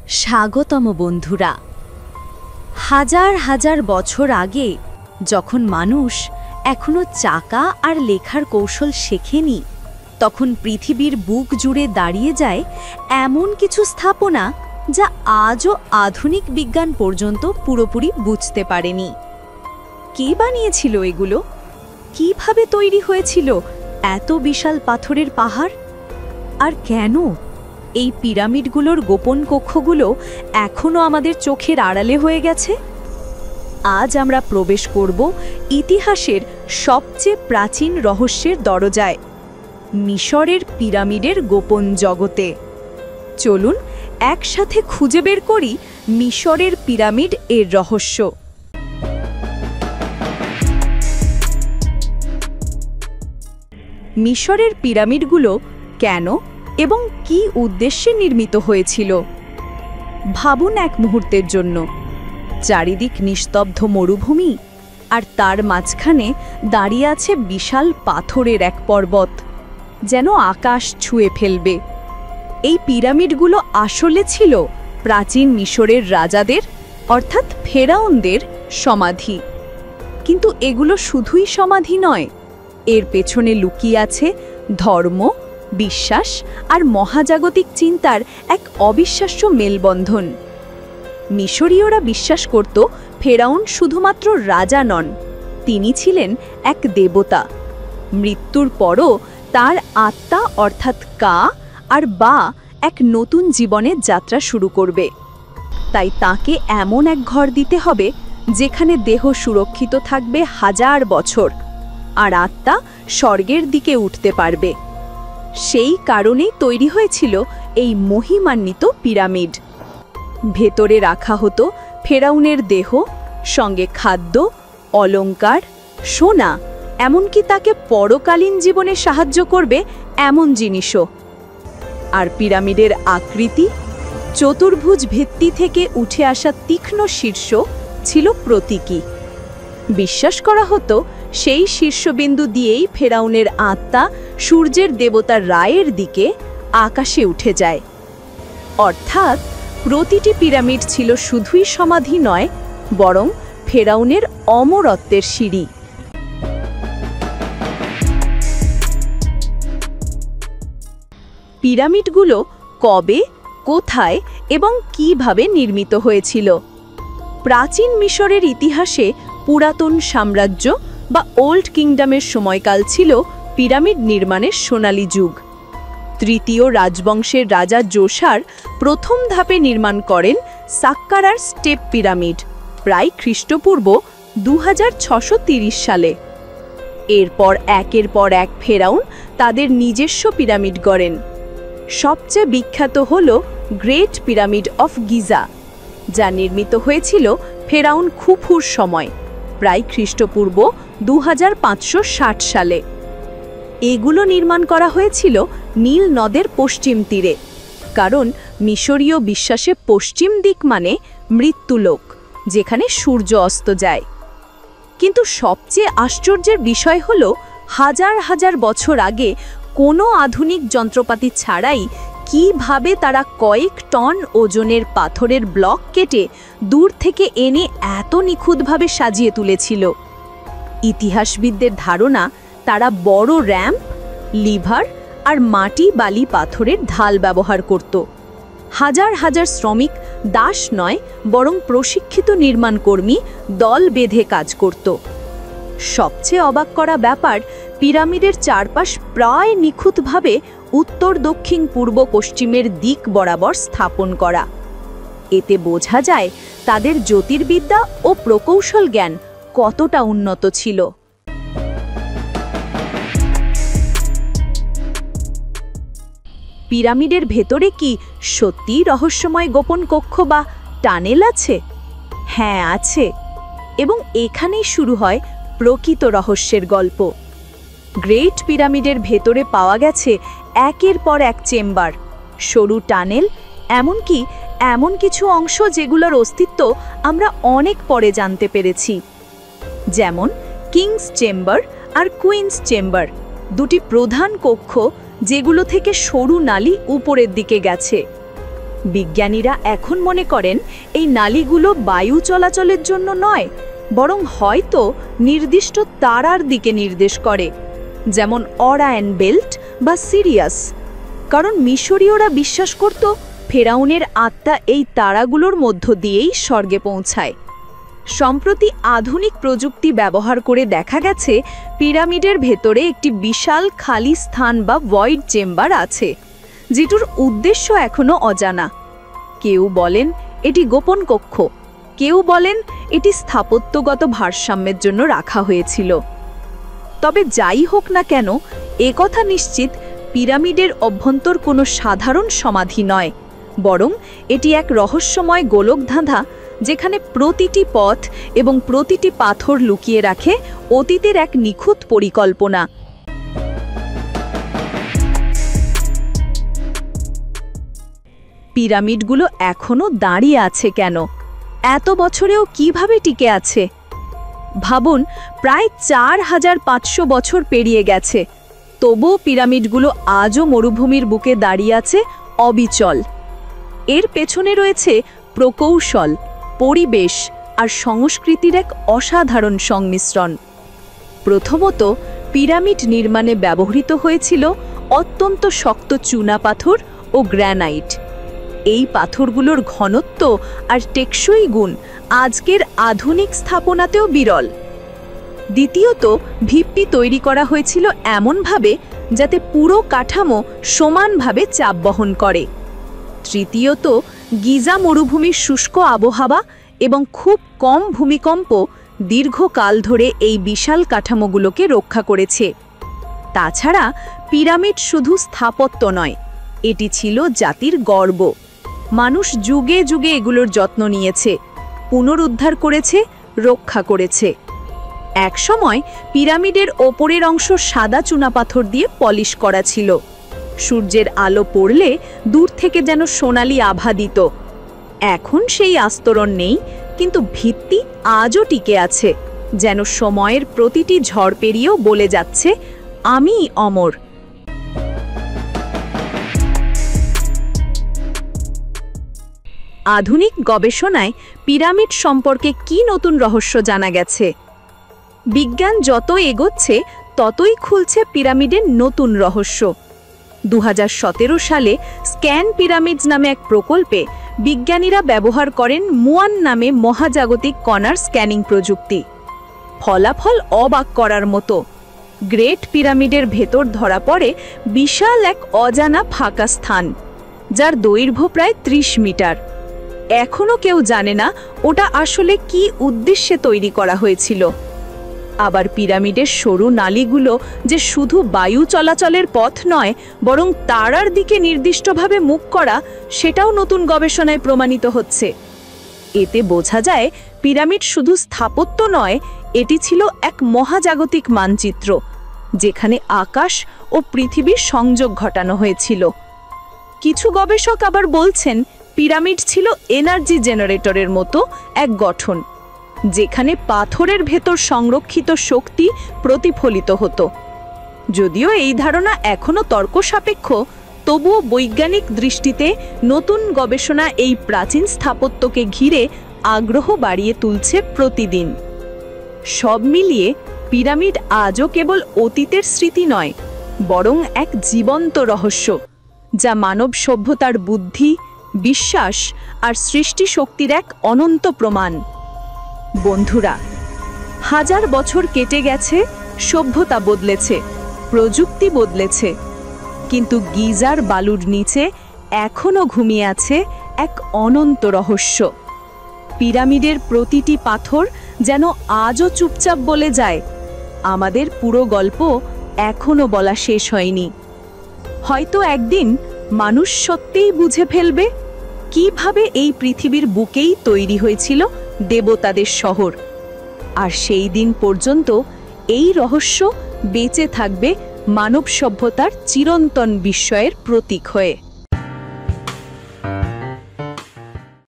স্বাগতম বন্ধুরা। হাজার হাজার বছর আগে যখন মানুষ এখনো চাকা আর লেখার কৌশল শেখেনি, তখন পৃথিবীর বুক জুড়ে দাঁড়িয়ে যায় এমন কিছু স্থাপনা যা আজও আধুনিক বিজ্ঞান পর্যন্ত পুরোপুরি বুঝতে পারেনি। কে বানিয়েছিল এগুলো? কিভাবে তৈরি হয়েছিল এত বিশাল পাথরের পাহাড়? আর কেন এই পিরামিডগুলোর গোপন কক্ষগুলো এখনও আমাদের চোখের আড়ালে হয়ে গেছে? আজ আমরা প্রবেশ করব ইতিহাসের সবচেয়ে প্রাচীন রহস্যের দরজায়, মিশরের পিরামিডের গোপন জগতে। চলুন একসাথে খুঁজে বের করি মিশরের পিরামিড এর রহস্য। মিশরের পিরামিডগুলো কেন এবং কী উদ্দেশ্যে নির্মিত হয়েছিল? ভাবুন এক মুহূর্তের জন্য। চারিদিক নিস্তব্ধ মরুভূমি, আর তার মাঝখানে দাঁড়িয়ে আছে বিশাল পাথরের এক পর্বত, যেন আকাশ ছুঁয়ে ফেলবে। এই পিরামিডগুলো আসলে ছিল প্রাচীন মিশরের রাজাদের অর্থাৎ ফেরাউনদের সমাধি। কিন্তু এগুলো শুধুই সমাধি নয়, এর পেছনে লুকিয়ে আছে ধর্ম, বিশ্বাস আর মহাজাগতিক চিন্তার এক অবিশ্বাস্য মেলবন্ধন। মিশরীয়রা বিশ্বাস করত ফেরাউন শুধুমাত্র রাজা নন, তিনি ছিলেন এক দেবতা। মৃত্যুর পরও তার আত্মা অর্থাৎ কা আর বা এক নতুন জীবনের যাত্রা শুরু করবে। তাই তাকে এমন এক ঘর দিতে হবে যেখানে দেহ সুরক্ষিত থাকবে হাজার বছর, আর আত্মা স্বর্গের দিকে উঠতে পারবে। সেই কারণেই তৈরি হয়েছিল এই মহিমান্বিত পিরামিড। ভেতরে রাখা হতো ফেরাউনের দেহ, সঙ্গে খাদ্য, অলংকার, সোনা, এমনকি তাকে পরকালীন জীবনে সাহায্য করবে এমন জিনিসও। আর পিরামিডের আকৃতি, চতুর্ভুজ ভিত্তি থেকে উঠে আসা তীক্ষ্ণ শীর্ষ ছিল প্রতীকী। বিশ্বাস করা হতো সেই শীর্ষবিন্দু দিয়েই ফেরাউনের আত্মা সূর্যের দেবতার রায়ের দিকে আকাশে উঠে যায়। অর্থাৎ প্রতিটি পিরামিড ছিল শুধুই সমাধি নয়, বরং ফেরাউনের অমরত্বের সিঁড়ি। পিরামিডগুলো কবে, কোথায় এবং কিভাবে নির্মিত হয়েছিল? প্রাচীন মিশরের ইতিহাসে পুরাতন সাম্রাজ্য বা ওল্ড কিংডমের সময়কাল ছিল পিরামিড নির্মাণের সোনালী যুগ। তৃতীয় রাজবংশের রাজা জোসার প্রথম ধাপে নির্মাণ করেন সাক্কারার স্টেপ পিরামিড, প্রায় খ্রিস্টপূর্ব 2630 সালে। এরপর একের পর এক ফেরাউন তাদের নিজস্ব পিরামিড গড়েন। সবচেয়ে বিখ্যাত হল গ্রেট পিরামিড অফ গিজা, যা নির্মিত হয়েছিল ফেরাউন খুফুর সময়, প্রায় খ্রিস্টপূর্ব 2560 সালে। এগুলো নির্মাণ করা হয়েছিল নীল নদের পশ্চিম তীরে, কারণ মিশরীয় বিশ্বাসে পশ্চিম দিক মানে মৃত্যুলোক, যেখানে সূর্য অস্ত যায়। কিন্তু সবচেয়ে আশ্চর্যের বিষয় হল, হাজার হাজার বছর আগে কোনো আধুনিক যন্ত্রপাতি ছাড়াই কিভাবে তারা কয়েক টন ওজনের পাথরের ব্লক কেটে দূর থেকে এনে এত নিখুঁতভাবে সাজিয়ে তুলেছিল। ইতিহাসবিদদের ধারণা, তারা বড় র্যাম্প, লিভার আর মাটি বালি পাথরের ঢাল ব্যবহার করত। হাজার হাজার শ্রমিক দাস নয়, বরং প্রশিক্ষিত নির্মাণকর্মী দল বেঁধে কাজ করত। সবচেয়ে অবাক করা ব্যাপার, পিরামিডের চারপাশ প্রায় নিখুঁতভাবে উত্তর, দক্ষিণ, পূর্ব, পশ্চিমের দিক বরাবর স্থাপন করা। এতে বোঝা যায় তাদের জ্যোতির্বিদ্যা ও প্রকৌশল জ্ঞান কতটা উন্নত ছিল। পিরামিডের ভেতরে কি সত্যিই রহস্যময় গোপন কক্ষ বা টানেল আছে? হ্যাঁ, আছে, এবং এখানেই শুরু হয় প্রকৃত রহস্যের গল্প। গ্রেট পিরামিডের ভেতরে পাওয়া গেছে একের পর এক চেম্বার, সরু টানেল, এমনকি এমন কিছু অংশ যেগুলোর অস্তিত্ব আমরা অনেক পরে জানতে পেরেছি। যেমন কিংস চেম্বার আর কুইন্স চেম্বার, দুটি প্রধান কক্ষ যেগুলো থেকে সরু নালী উপরের দিকে গেছে। বিজ্ঞানীরা এখন মনে করেন এই নালীগুলো বায়ু চলাচলের জন্য নয়, বরং হয়তো নির্দিষ্ট তারার দিকে নির্দেশ করে, যেমন অরায়ন বেল্ট বা সিরিয়াস। কারণ মিশরীয়রা বিশ্বাস করত ফেরাউনের আত্মা এই তারাগুলোর মধ্য দিয়েই স্বর্গে পৌঁছায়। সম্প্রতি আধুনিক প্রযুক্তি ব্যবহার করে দেখা গেছে পিরামিডের ভেতরে একটি বিশাল খালি স্থান বা ভয়েড চেম্বার আছে, যেটার উদ্দেশ্য এখনো অজানা। কেউ বলেন এটি গোপন কক্ষ, কেউ বলেন এটি স্থাপত্যগত ভারসাম্যের জন্য রাখা হয়েছিল। তবে যাই হোক না কেন, একথা নিশ্চিত পিরামিডের অভ্যন্তর কোনো সাধারণ সমাধি নয়, বরং এটি এক রহস্যময় গোলকধাঁধা, যেখানে প্রতিটি পথ এবং প্রতিটি পাথর লুকিয়ে রাখে অতীতের এক নিখুঁত পরিকল্পনা। পিরামিডগুলো এখনো দাঁড়িয়ে আছে কেন? এত বছরেও কিভাবে টিকে আছে? ভাবুন, প্রায় 4500 বছর পেরিয়ে গেছে, তবুও পিরামিডগুলো আজও মরুভূমির বুকে দাঁড়িয়ে আছে অবিচল। এর পেছনে রয়েছে প্রকৌশল, পরিবেশ আর সংস্কৃতির এক অসাধারণ সংমিশ্রণ। প্রথমত, পিরামিড নির্মাণে ব্যবহৃত হয়েছিল অত্যন্ত শক্ত চুনাপাথর ও গ্রানাইট। এই পাথরগুলোর ঘনত্ব আর টেকসই গুণ আজকের আধুনিক স্থাপনাতেও বিরল। দ্বিতীয়ত, ভিত্তি তৈরি করা হয়েছিল এমনভাবে যাতে পুরো কাঠামো সমানভাবে চাপ বহন করে। তৃতীয়ত, গিজা মরুভূমির শুষ্ক আবহাওয়া এবং খুব কম ভূমিকম্প দীর্ঘকাল ধরে এই বিশাল কাঠামোগুলোকে রক্ষা করেছে। তাছাড়া পিরামিড শুধু স্থাপত্য নয়, এটি ছিল জাতির গর্ব। মানুষ যুগে যুগে এগুলোর যত্ন নিয়েছে, পুনরুদ্ধার করেছে, রক্ষা করেছে। একসময় পিরামিডের ওপরের অংশ সাদা চুনাপাথর দিয়ে পলিশ করা ছিল। সূর্যের আলো পড়লে দূর থেকে যেন সোনালি আভা দিত। এখন সেই আস্তরণ নেই, কিন্তু ভিত্তি আজও টিকে আছে, যেন সময়ের প্রতিটি ঝড় পেরিয়েও বলে যাচ্ছে, আমি অমর। আধুনিক গবেষণায় পিরামিড সম্পর্কে কি নতুন রহস্য জানা গেছে? বিজ্ঞান যত এগোচ্ছে ততই খুলছে পিরামিডের নতুন রহস্য। 2017 সালে স্ক্যান পিরামিডস নামে এক প্রকল্পে বিজ্ঞানীরা ব্যবহার করেন মুয়ান নামে মহাজাগতিক কণার স্ক্যানিং প্রযুক্তি। ফলাফল অবাক করার মতো। গ্রেট পিরামিডের ভেতর ধরা পড়ে বিশাল এক অজানা ফাঁকা স্থান, যার দৈর্ঘ্য প্রায় 30 মিটার। এখনো কেউ জানে না ওটা আসলে কি উদ্দেশ্যে তৈরি করা হয়েছিল। আবার পিরামিডের সরু নালীগুলো যে শুধু বায়ু চলাচলের পথ নয়, বরং তারার দিকে নির্দিষ্টভাবে মুখ করা, সেটাও নতুন গবেষণায় প্রমাণিত হচ্ছে। এতে বোঝা যায় পিরামিড শুধু স্থাপত্য নয়, এটি ছিল এক মহাজাগতিক মানচিত্র, যেখানে আকাশ ও পৃথিবীর সংযোগ ঘটানো হয়েছিল। কিছু গবেষক আবার বলছেন পিরামিড ছিল এনার্জি জেনারেটরের মতো এক গঠন, যেখানে পাথরের ভেতর সংরক্ষিত শক্তি প্রতিফলিত হতো। যদিও এই ধারণা এখনো তর্কসাপেক্ষ, তবুও বৈজ্ঞানিক দৃষ্টিতে নতুন গবেষণা এই প্রাচীন স্থাপত্যকে ঘিরে আগ্রহ বাড়িয়ে তুলছে প্রতিদিন। সব মিলিয়ে পিরামিড আজও কেবল অতীতের স্মৃতি নয়, বরং এক জীবন্ত রহস্য, যা মানব সভ্যতার বুদ্ধি, বিশ্বাস আর সৃষ্টি শক্তির এক অনন্ত প্রমাণ। বন্ধুরা, হাজার বছর কেটে গেছে, সভ্যতা বদলেছে, প্রযুক্তি বদলেছে, কিন্তু গিজার বালুর নিচে এখনো ঘুমিয়ে আছে এক অনন্ত রহস্য। পিরামিডের প্রতিটি পাথর যেন আজও চুপচাপ বলে যায়, আমাদের পুরো গল্প এখনো বলা শেষ হয়নি। হয়তো একদিন মানুষ সত্যিই বুঝে ফেলবে কিভাবে এই পৃথিবীর বুকেই তৈরি হয়েছিল দেবতাদের শহর। আর সেই দিন পর্যন্ত এই রহস্য বেঁচে থাকবে মানব সভ্যতার চিরন্তন বিস্ময়ের প্রতীক হয়ে।